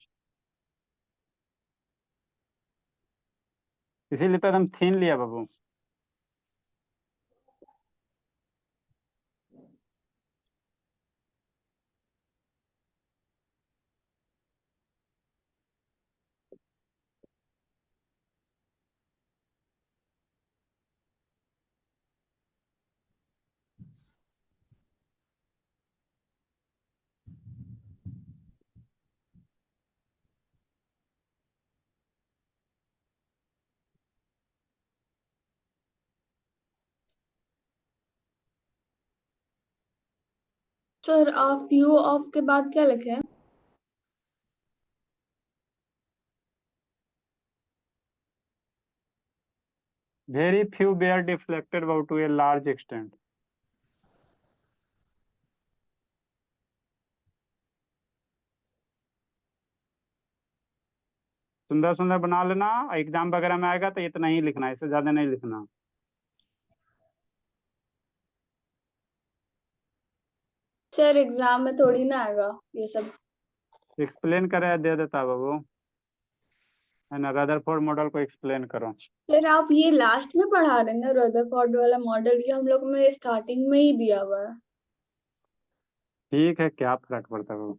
A: इसीलिए तो एकदम थीन लिया बाबू।
G: सर आप यू ऑफ के बाद क्या लिखे हैं?
A: वेरी फ्यू बेयर डिफ्लेक्टेड बाबू टू ए लार्ज एक्सटेंट। सुंदर सुंदर बना लेना, एग्जाम वगैरह में आएगा तो इतना ही लिखना, इससे ज्यादा नहीं लिखना।
G: सर एग्जाम में थोड़ी ना आएगा ये सब।
A: एक्सप्लेन करे दे देता बाबू, है ना। रदरफोर्ड मॉडल को एक्सप्लेन करो।
G: सर आप ये लास्ट में पढ़ा रहे हैं ना रदरफोर्ड वाला मॉडल, ये हम लोग में स्टार्टिंग में ही दिया हुआ है।
A: ठीक है, क्या फर्क पड़ता है बाबू।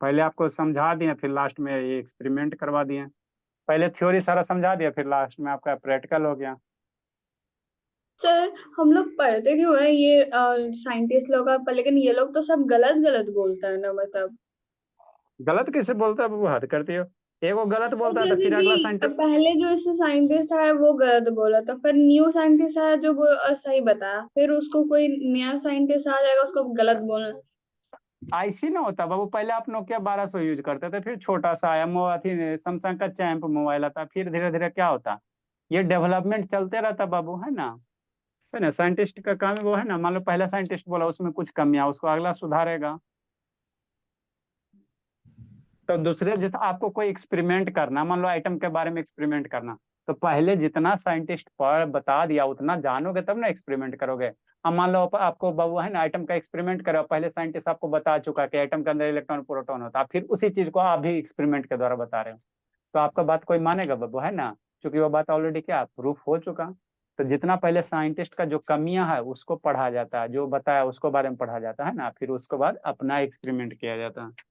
A: पहले आपको समझा दिए, फिर लास्ट में ये एक्सपेरिमेंट करवा दिए। पहले थ्योरी सारा समझा दिया, फिर लास्ट में आपका प्रैक्टिकल हो गया।
G: सर हम लोग पढ़ते क्यों है ये साइंटिस्ट लोग का, पर लेकिन ये लोग तो सब गलत गलत बोलता है ना, मतलब।
A: गलत कैसे बोलता है बाबू, हद करती हो। एगो गलत बोलता है तो
G: जैसे
A: फिर अगला
G: कि
A: साइंटिस्ट।
G: पहले जो इससे साइंटिस्ट आया वो गलत बोला था, फिर न्यू साइंटिस्ट आया जो वो सही बताया, फिर उसको कोई नया साइंटिस्ट आ जाएगा उसको गलत बोलना।
A: ऐसी ना होता बाबू, पहले आप नोकिया 1200 यूज करते थे, फिर छोटा सा आया अथी सैमसंग का चैंप मोबाइल आता, फिर धीरे धीरे क्या होता, ये डेवलपमेंट चलते रहता बाबू, है ना। साइंटिस्ट का काम वो है ना, मान लो पहला साइंटिस्ट बोला उसमें कुछ कमियां, उसको अगला सुधारेगा। तो दूसरे जित आपको कोई एक्सपेरिमेंट करना, मान लो आइटम के बारे में एक्सपेरिमेंट करना, तो पहले जितना साइंटिस्ट पढ़ बता दिया उतना जानोगे तब ना एक्सपेरिमेंट करोगे। अब मान लो आपको बाबू है ना आइटम का एक्सपेरिमेंट करो, पहले साइंटिस्ट आपको बता चुका कि आइटम के अंदर इलेक्ट्रॉन प्रोटॉन होता है, फिर उसी चीज को आप भी एक्सपेरिमेंट के द्वारा बता रहे हो, तो आपका बात कोई मानेगा बाबू, है ना। क्योंकि वो बात ऑलरेडी क्या प्रूफ हो चुका। तो जितना पहले साइंटिस्ट का जो कमियां है उसको पढ़ा जाता है, जो बताया उसको बारे में पढ़ा जाता है ना, फिर उसके बाद अपना एक्सपेरिमेंट किया जाता है।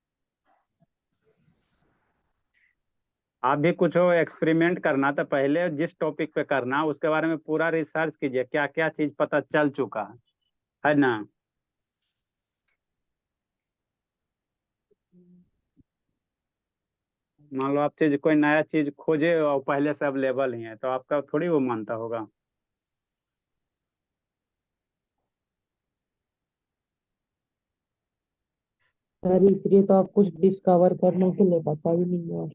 A: आप भी कुछ हो एक्सपेरिमेंट करना तो पहले जिस टॉपिक पे करना उसके बारे में पूरा रिसर्च कीजिए, क्या क्या चीज पता चल चुका है ना। मान लो आप चीज कोई नया चीज खोजे और पहले से अवेलेबल ही है तो आपका थोड़ी वो मानता होगा।
C: सर इसलिए तो आप कुछ डिस्कवर करने के लिए बचा ही नहीं है।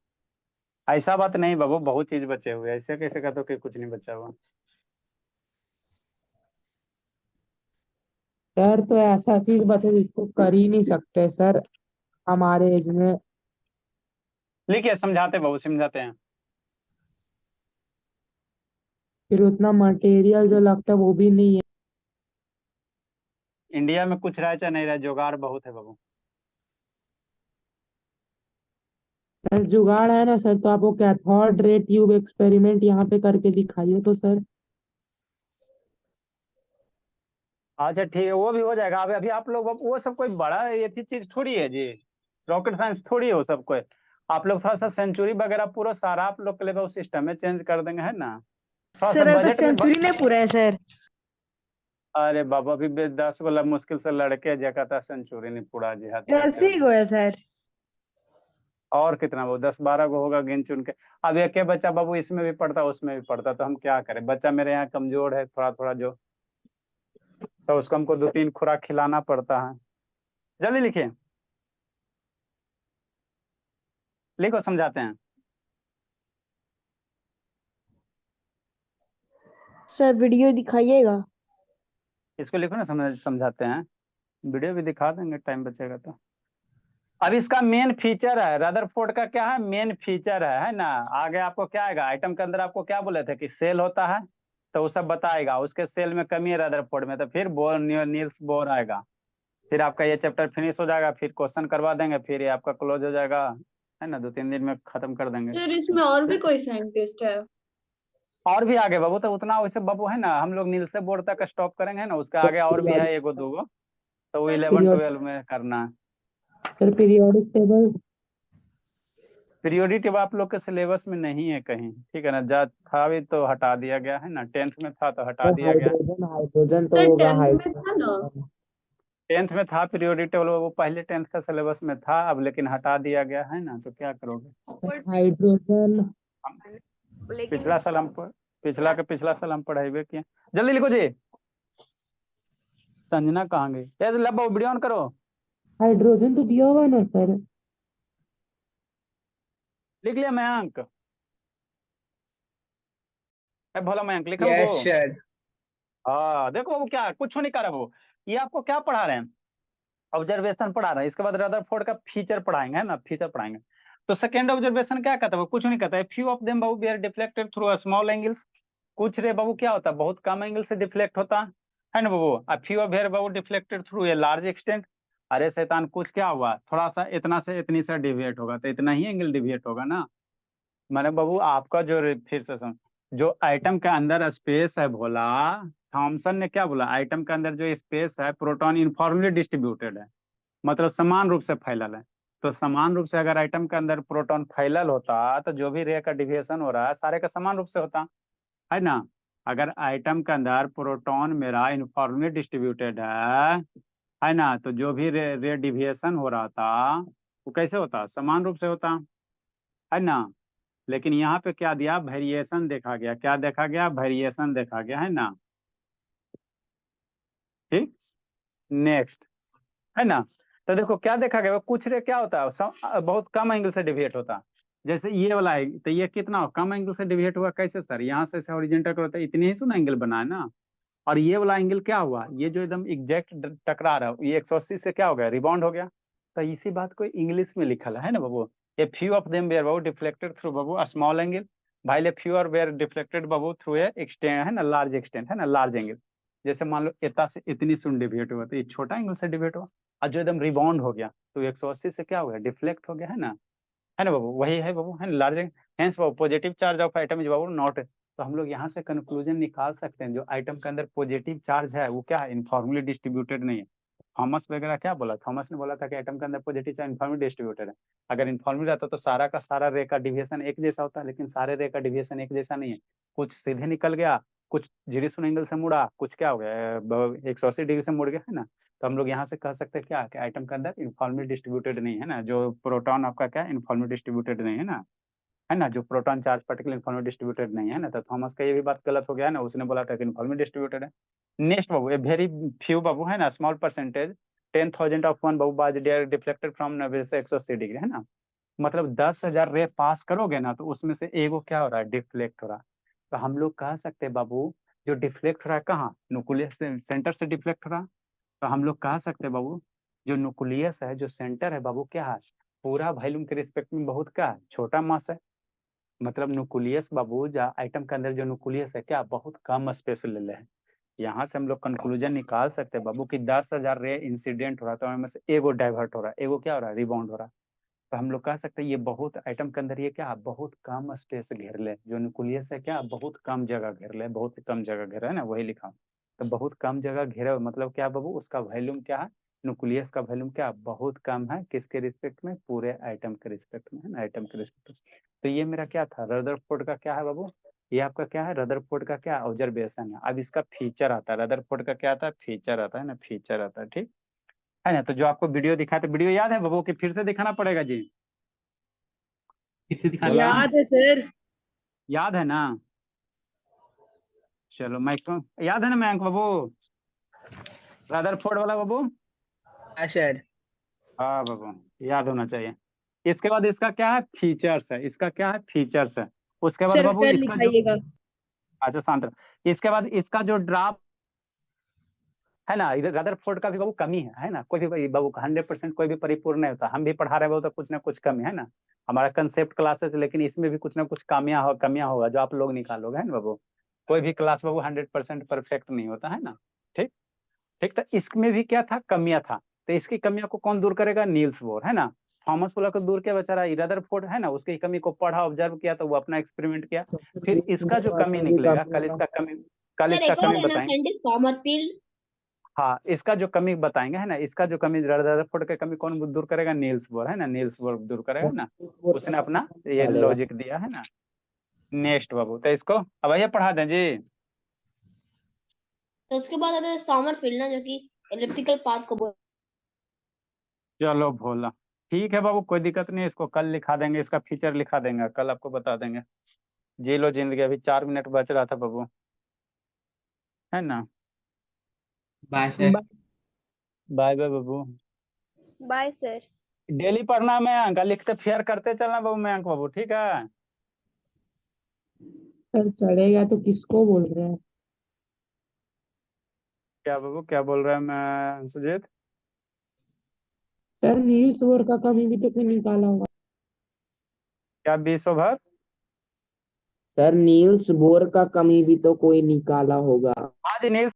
A: ऐसा बात नहीं बाबू, बहुत चीज बचे हुए हैं, ऐसे कैसे कहते हो कि कुछ नहीं बचा हुआ।
C: सर तो ऐसा चीज बचे जिसको कर ही नहीं सकते सर हमारे एज में।
A: लिखिए, समझाते बाबू, समझाते हैं।
C: फिर उतना मटेरियल जो लगता है वो भी नहीं है।
A: इंडिया में कुछ रहे चाहे नहीं रहे, जुगाड़ बहुत है बाबू।
C: सर जुगाड़ है ना सर, तो आप वो कैथोड रे ट्यूब एक्सपेरिमेंट यहाँ पे करके दिखाइए तो सर।
A: अच्छा ठीक है, वो भी हो जाएगा। अभी अभी आप लोग वो सब कोई बड़ा ये थी चीज थोड़ी है जी, रॉकेट साइंस थोड़ी है वो सब कोई। आप लोग थोड़ा सा सेंचुरी वगैरह पूरा सारा आप लोग के लिए सिस्टम में चेंज कर देंगे, है ना। थोड़ा सा
D: सर अभी तो
A: बजट में
D: सेंचुरी नहीं पूरा है सर।
A: अरे बाबा अभी 10 मुश्किल से लड़के जगह था, सेंचुरी नहीं पूरा जी, हाथ करते
D: 10
A: हो।
D: ही गो है सर।
A: और कितना वो 10-12 को होगा गिन चुन के। अब एक ही बच्चा बाबू इसमें भी पढ़ता उसमें भी पढ़ता, तो हम क्या करें, बच्चा मेरे यहाँ कमजोर है थोड़ा थोड़ा जो, तो उसको हमको 2-3 खुराक खिलाना पड़ता है। जल्दी लिखिए, लिखो, समझाते हैं।
D: सर वीडियो दिखाइएगा।
A: इसको लिखो ना, समझाते हैं। वीडियो भी दिखा देंगे, टाइम बचेगा तो। अब इसका मेन फीचर है, रदरफोर्ड का क्या है, मेन फीचर है ना। आगे आपको क्या आएगा, आइटम के अंदर आपको क्या बोले थे कि सेल होता है, तो वो सब बताएगा, उसके सेल में कमी है रदरफोर्ड में, तो फिर नील्स बोर आएगा। फिर आपका ये चैप्टर फिनिश हो जाएगा, फिर क्वेश्चन करवा देंगे, फिर ये आपका क्लोज हो जाएगा, है ना, 2-3 दिन में खत्म कर देंगे।
G: सर इसमें और भी कोई साइंटिस्ट है?
A: और भी आगे बाबू, तो उतना वैसे बाबू है ना, हम लोग नील से बोर्ड तक स्टॉप करेंगे ना, उसके आगे और भी है एगो दूगो, तो वो 11-12 में करना है।
C: Sir periodic table.
A: Periodic table आप लोग के सिलेबस में नहीं है कहीं, ठीक है ना, जा था भी तो हटा दिया गया है ना, 10th में था तो हटा
C: तो
A: दिया गया।
C: हाइड्रोजन हाइड्रोजन तो
G: सर
C: होगा
G: 10th में था ना?
C: हाइड्रोजन।
A: 10th में था पीरियोडिक टेबल, वो पहले 10th का सिलेबस में था, अब लेकिन हटा दिया गया है ना, तो क्या करोगे।
C: हाइड्रोजन।
A: हम पिछला साल हम पिछला साल हम पढ़ाई किए। जल्दी लिखो जी। संजना कहाँ गई, ऐसे लब वीडियो ऑन करो।
C: हाइड्रोजन तो दिया हुआ है ना सर।
A: लिख लिया मयंक, भोला मयंक लिखा
E: यस
A: वो।
E: सर।
A: हाँ देखो वो क्या कुछ नहीं कर रहा वो, ये आपको क्या पढ़ा रहे हैं, ऑब्जर्वेशन पढ़ा रहे हैं, इसके बाद रदरफोर्ड का फीचर पढ़ाएंगे, है ना, फीचर पढ़ाएंगे। तो सेकंड ऑब्जर्वेशन क्या कहता है, वो कुछ नहीं कहता है, फ्यू ऑफ देम बाबू are deflected through a small angles. कुछ रे बाबू क्या होता है, बहुत कम एंगल से डिफ्लेक्ट होता है ना बाबू। आ फ्यू ऑफ वेयर बाबू deflected through a large extent. अरे शैतान कुछ क्या हुआ, थोड़ा सा इतना से इतनी सा डिविएट होगा, तो इतना ही एंगल डिविएट होगा ना। मैंने बाबू आपका जो फिर से जो आइटम के अंदर स्पेस है भोला, थॉमसन ने क्या बोला, आइटम के अंदर जो स्पेस है प्रोटॉन यूनिफॉर्मली डिस्ट्रीब्यूटेड है, मतलब समान रूप से फैलल है। तो समान रूप से अगर आइटम के अंदर प्रोटॉन फैलल होता तो जो भी रे का डिविएशन हो रहा है सारे का समान रूप से होता, है ना। अगर आइटम के अंदर प्रोटॉन मेरा यूनिफॉर्मली डिस्ट्रीब्यूटेड है ना, तो जो भी रे डिविएशन हो रहा था वो कैसे होता, समान रूप से होता है ना। लेकिन यहाँ पे क्या दिया, वेरिएशन देखा गया, क्या देखा गया, वेरिएशन देखा गया, है ना। ठीक, नेक्स्ट, है ना। तो देखो क्या देखा गया, कुछ रे क्या होता है, बहुत कम एंगल से डिविएट होता है। जैसे ये वाला है, तो ये कितना कम एंगल से डिविएट हुआ, कैसे सर, यहाँ से हॉरिजॉन्टल होता है, इतनी ही सुना एंगल बना है ना। और ये वाला एंगल क्या हुआ, ये जो एकदम एग्जैक्ट टकरा रहा है, ये 180 से क्या हो गया, रिबाउंड हो गया। तो इसी बात को इंग्लिश में लिखा है ना बाबू, a few of them were बाबू डिफ्लेक्टेड थ्रू बाबू अ स्मॉल एंगल, भाई फ्यू और वेयर डिफ्लेक्टेड बाबू थ्रू ए एक्सटेंड, है ना, लार्ज एक्सटेंड, है ना, लार्ज एंगल। जैसे मान लो इतना से इतनी सुन डिविएट हुआ, तो ये छोटा एंगल से डिविएट हुआ, और जो एकदम रिबाउंड हो गया तो 180 से क्या हो गया, डिफ्लेक्ट हो गया, है ना बाबू, वही है बाबू, है ना, large. Hence Babu positive charge of item is Babu not. तो हम लोग यहाँ से कंक्लूजन निकाल सकते हैं, जो आइटम के अंदर पॉजिटिव चार्ज है वो क्या है, इनफॉर्मली डिस्ट्रीब्यूटेड नहीं है। थॉमस वगैरह क्या बोला, थॉमस ने बोला था कि आइटम के अंदर पॉजिटिव चार्ज इनफॉर्मली डिस्ट्रीब्यूटेड है। अगर इनफॉर्मली रहता तो सारा का सारा रे का डिविएशन एक जैसा होता, लेकिन सारे रे का डिविएशन एक जैसा नहीं है, कुछ सीधे निकल गया, कुछ 0 एंगल से मुड़ा, कुछ क्या हो गया 180 डिग्री से मुड़ गया, है ना। तो हम लोग यहाँ से कह सकते हैं क्या कि आइटम के अंदर इनफॉर्मली डिस्ट्रीब्यूटेड नहीं है ना, जो प्रोटॉन आपका क्या इनफॉर्मली डिस्ट्रीब्यूटेड नहीं है ना, जो proton charge particle informally distributed नहीं है ना। तो थॉमस का ये भी बात गलत हो गया है ना, उसने बोला था कि इनफॉर्मली डिस्ट्रीब्यूटेड है। नेक्स्ट बाबू, ए वेरी फ्यू बाबू, है ना, स्मॉल परसेंटेज 10,000 ऑफ वन बाबू बाज डिफ्लेक्टेड फ्रॉम नब्बे से 180 डिग्री, है ना। मतलब 10,000 रे पास करोगे ना, तो उसमें से एगो क्या हो रहा है, डिफ्लेक्ट हो रहा है। तो हम लोग कह सकते हैं बाबू, जो डिफ्लेक्ट हो रहा है कहाँ, न्यूक्लियस सेंटर से डिफ्लेक्ट हो रहा है। तो हम लोग कह सकते हैं बाबू, जो न्यूक्लियस है, जो सेंटर है बाबू, क्या है, पूरा वॉल्यूम के रिस्पेक्ट में बहुत क्या है, छोटा मास है। मतलब न्यूक्लियस बाबू, जहाँ आइटम के अंदर जो न्यूक्लियस है क्या, बहुत कम स्पेस ले ले है। यहाँ से हम लोग कंक्लूजन निकाल सकते हैं बाबू कि 10,000 रे इंसिडेंट हो रहा है, तो हमें से एगो डाइवर्ट हो रहा है, एगो क्या हो रहा है, रिबाउंड हो रहा है। तो हम लोग कह सकते हैं ये बहुत आइटम के अंदर ये क्या, बहुत कम स्पेस घेर ले, जो न्यूक्लियस है क्या, बहुत कम जगह घेर ले, बहुत कम जगह घेरा है ना, वही लिखा हूं। तो बहुत कम जगह घेरा मतलब क्या बाबू, उसका वॉल्यूम क्या है, न्यूक्लियस का वॉल्यूम क्या बहुत कम है, किसके रिस्पेक्ट में, पूरे आइटम के रिस्पेक्ट में, है ना, आइटम के रिस्पेक्ट में। तो ये मेरा क्या था, रदरफोर्ड का क्या है बाबू, ये आपका क्या है, रदरफोर्ड का क्या ऑब्जर्वेशन है। अब इसका फीचर आता है, रदरफोर्ड का क्या आता है, फीचर आता है ना, फीचर आता है, ठीक है ना। तो जो आपको वीडियो दिखाया, तो वीडियो याद है बाबू कि फिर से दिखाना पड़ेगा जी,
F: फिर से दिखा
A: बोला,
F: दीजिए।
D: याद है सर।
A: याद है ना। चलो मैक्सिमम याद है ना मयंक बाबू, रदरफोर्ड वाला बाबू।
D: हाँ सर।
A: हाँ बाबू, याद होना चाहिए। इसके बाद इसका क्या है, फीचर्स है, इसका क्या है, फीचर्स है। उसके बाद
D: सर
A: बाबू
D: कल
A: इसका जो,
D: लिखाइएगा।
A: अच्छा शांत रहो। इसके बाद इसका जो ड्राफ्ट है ना, इधर रदरफोर्ड का भी बाबू कमी है ना, कोई भी बाबू 100% कोई भी परिपूर्ण नहीं होता, हम भी पढ़ा रहे हो तो कुछ ना कुछ कमी है ना, हमारा कंसेप्ट क्लासेस, लेकिन इसमें भी कुछ ना कुछ कमियां होगा जो आप लोग निकालोगे, है ना बाबू। कोई भी क्लास बाबू 100% परफेक्ट नहीं होता, है ना। ठीक, ठीक। तो इसमें भी क्या था, कमियां था। तो इसकी कमियों को कौन दूर करेगा, नील्स बोर, है ना। थॉमस बोला को दूर किया बेचारा, रदरफोर्ड है ना, उसकी कमी को पढ़ा, ऑब्जर्व किया, तो वो अपना एक्सपेरिमेंट किया। फिर इसका जो कमी निकलेगा, कल
H: सर
A: इसका
H: एक और
A: कमी
H: है ना
A: बताएंगे।
H: साइंटिस्ट सॉमरफील्ड।
A: हाँ, इसका जो कमी बताएंगे, है ना, इसका जो कमी, रदरफोर्ड की कमी कौन दूर करेगा, नील्स बोर, है ना, नील्स बोर दूर करेगा ना। उसने अपना ये लॉजिक दिया, है ना। नेक्स्ट बाबू, तो इसको अब ये पढ़ा दें जी।
H: तो उसके बाद आता है सॉमरफील्ड ना, जो कि एलिप्टिकल पाथ को बोल।
A: चलो भोला, ठीक है बाबू, कोई दिक्कत नहीं, इसको कल लिखा देंगे, इसका फीचर लिखा देंगे, कल आपको बता देंगे। जी लो जिंदगी, अभी 4 मिनट बच रहा था बाबू, है ना।
F: Bye sir.
A: बाय बाय बाबू।
B: Bye sir.
A: डेली पढ़ना मैं अंक लिखते फेयर करते चलना बाबू, मैं अंक बाबू, ठीक है।
C: सर चढ़ेगा तो किसको बोल रहे हैं?
A: क्या बाबू, क्या बोल रहा है मैं सुजीत।
C: सर नील्स बोर का कमी भी तो कोई निकाला होगा।
A: क्या 20 ओवर,
D: सर नील्स बोर का कमी भी तो कोई निकाला होगा।
A: हाँ जी नील